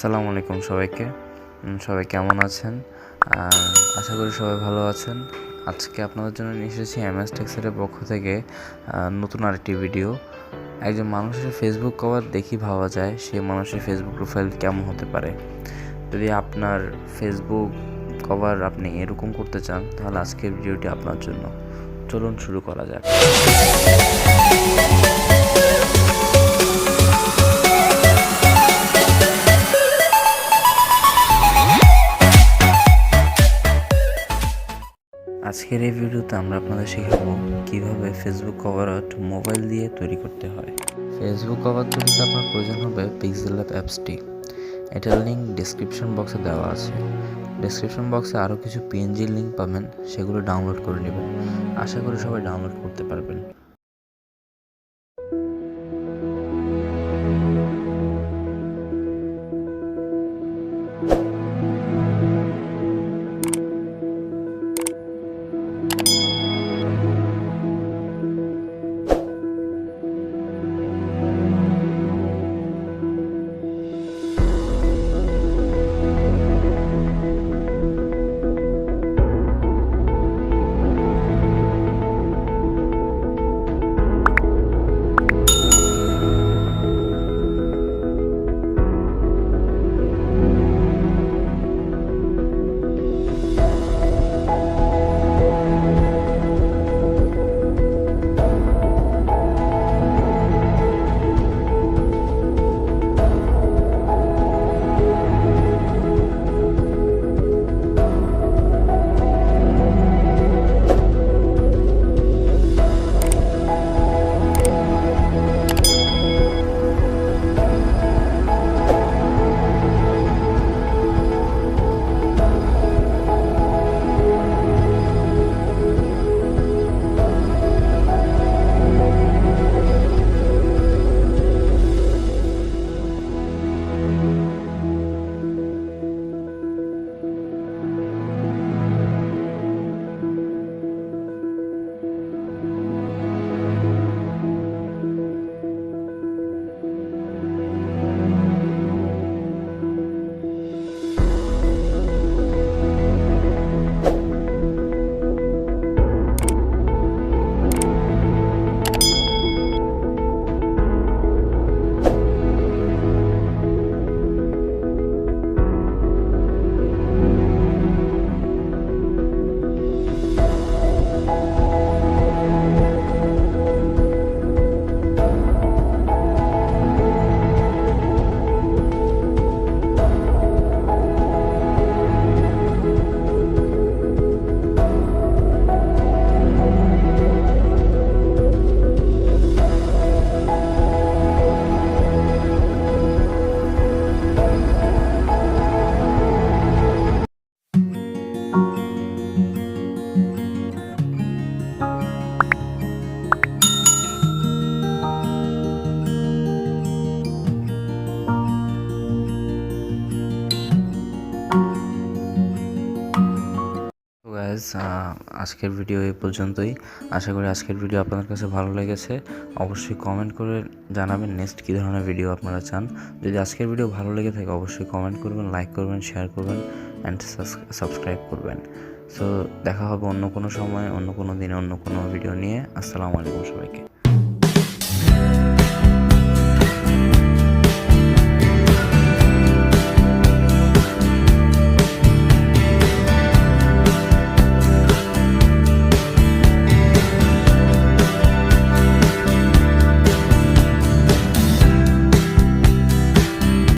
আসসালামু আলাইকুম সবাইকে। সবাই কেমন আছেন? আশা করি সবাই ভালো আছেন। আজকে আপনাদের জন্য নিয়ে এসেছি MS টেক্সের পক্ষ থেকে নতুন আরেকটি ভিডিও। একজন মানুষের ফেসবুক কভার দেখি ভাবা যায় সেই মানুষের ফেসবুক প্রোফাইল কেমন হতে পারে। যদি আপনার ফেসবুক কভার আপনি এরকম করতে চান তাহলে আজকের ভিডিওটি আপনার জন্য। চলুন শুরু করা যাক। আজকের এই ভিডিওতে আমরা আপনাদের শেখাবো কিভাবে ফেসবুক কভার আর্ট মোবাইল দিয়ে তৈরি করতে হয়। ফেসবুক কভার তৈরিতে আপনার প্রয়োজন হবে পিক্সেল ল্যাব অ্যাপসটি। এটার লিঙ্ক ডেসক্রিপশন বক্সে দেওয়া আছে। ডেসক্রিপশন বক্সে আরও কিছু পিএনজি লিঙ্ক পাবেন, সেগুলো ডাউনলোড করে নেবেন। আশা করি সবাই ডাউনলোড করতে পারবেন। আজকের ভিডিও এই পর্যন্তই। আশা করি আজকের ভিডিও আপনাদের কাছে ভালো লেগেছে। অবশ্যই কমেন্ট করে জানাবেন নেক্সট কী ধরনের ভিডিও আপনারা চান। যদি আজকের ভিডিও ভালো লেগে থাকে অবশ্যই কমেন্ট করবেন, লাইক করবেন, শেয়ার করবেন অ্যান্ড সাবস্ক্রাইব করবেন। সো দেখা হবে অন্য কোনো সময়, অন্য কোনো দিনে, অন্য কোনো ভিডিও নিয়ে। আসসালামু আলাইকুম সবাইকে।